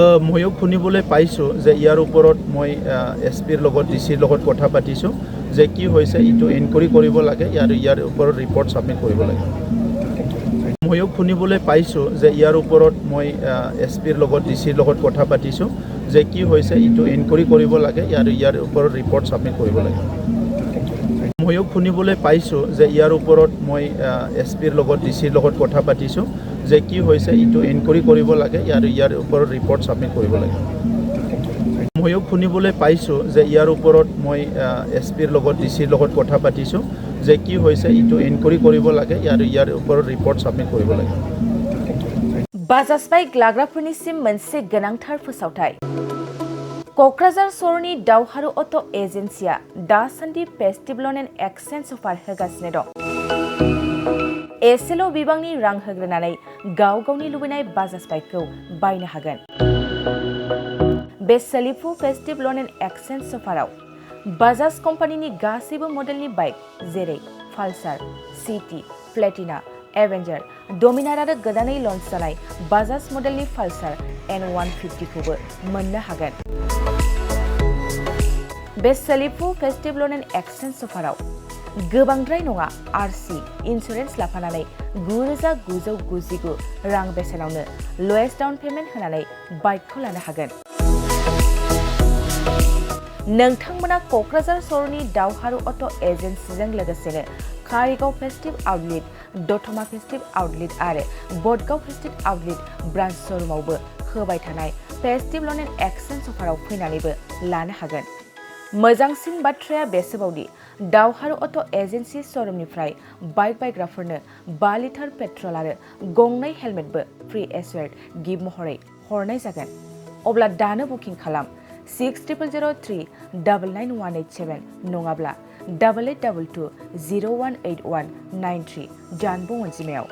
ময়ো শুনিবলৈ পাইছোঁ যে ইয়াৰ ওপৰত মই এছপিৰ লগত ডিচিৰ লগত কথা পাতিছোঁ যে কি হৈছে এইটো এনকুৱাৰী কৰিব লাগে ইয়াৰ ওপৰত ৰিপৰ্ট ছাবমিট কৰিব লাগে। ময়ো শুনিবলৈ পাইছোঁ যে ইয়াৰ ওপৰত মই এছপিৰ লগত ডিচিৰ লগত কথা পাতিছোঁ যে কি হৈছে এইটো এনকুৱাৰী কৰিব লাগে ইয়াৰ ওপৰত ৰিপৰ্ট ছাবমিট কৰিব লাগে। ময়ো শুনিবলৈ পাইছোঁ যে ইয়াৰ ওপৰত মই এছপিৰ লগত ডিচিৰ লগত কথা পাতিছোঁ যে কি হৈছে এইটো এনকুৱাৰী কৰিব লাগে ইয়াৰ ওপৰত ৰিপৰ্ট ছাবমিট কৰিব লাগে। ময়ো শুনিবলৈ পাইছোঁ যে ইয়াৰ ওপৰত মই এছপিৰ লগত ডিচিৰ লগত কথা পাতিছোঁ যে কি হৈছে এইটো এনকুৱাৰী কৰিব লাগে ইয়াৰ ওপৰত ৰিপৰ্ট ছাবমিট কৰিব লাগে। बाजास्पाइ ग्लाग्राफोरनिसिम मोनसे गोनांथार फोसावथाय। क'क्राझार सहरनि दावहारु अट' एजेन्सिया दासान्दि फेस्टिभेल एन्ड एक्सचेन्ज अफार होगासिनो दं। एसेल' बिबांनि रां होग्रोनानै गाव गावनि लुबैनाय बाजाज बाइकखौ बायनो हागोन। बे सोलिफु फेस्टिभेल एन्ड एक्सचेन्ज अफाराव बाजाज कम्पानिनि गासैबो मडेलनि बाइक जेरै पालसार, सिटी, प्लेटिना, एवेन्जार, डमिनार आरो गोदानै लन्च जानाय बाजाज मडेलनि पालसार N150 खौबो मोननो हागोन। बे सोलिफु फेस्टिभेल एन्ड एक्सचेन्ज अफाराव गोबांद्राय नङा आरसि इन्सुरेन्स लाफानानै 9,999 रां बेसेनावनो लवेस्ट डाउन पेमेन्ट होनानै बाइकखौ लानो हागोन। नोंथांमोना क'क्राझार सहरनि दावहारु अट' एजेन्सिजों लोगोसेनो कारिगाव फेस्टिभ आउटलेट, दतमा फेस्टिभ आउटलेट आरो बडगाव फेस्टिभ आउटलेट ब्रान्च श'रुमावबो होबाय थानाय फेस्टिभेल एन्ड एक्सचेन्ज अफाराव फैनानैबो लानो हागोन। मोजांसिन बाथ्राया बेसोबावदि दावहारु अट' एजेन्सि श'रुमनिफ्राय बाइक बायग्राफोरनो 5 लिटार पेट्रल आरो गंनै हेलमेटबो फ्रि एसुवेर्ड गिफ्ट महरै हरनाय जागोन। अब्ला दानो बुकिं खालाम 6003999187 नङाब्ला 8822 018193 जानबुं अनजिमायाव।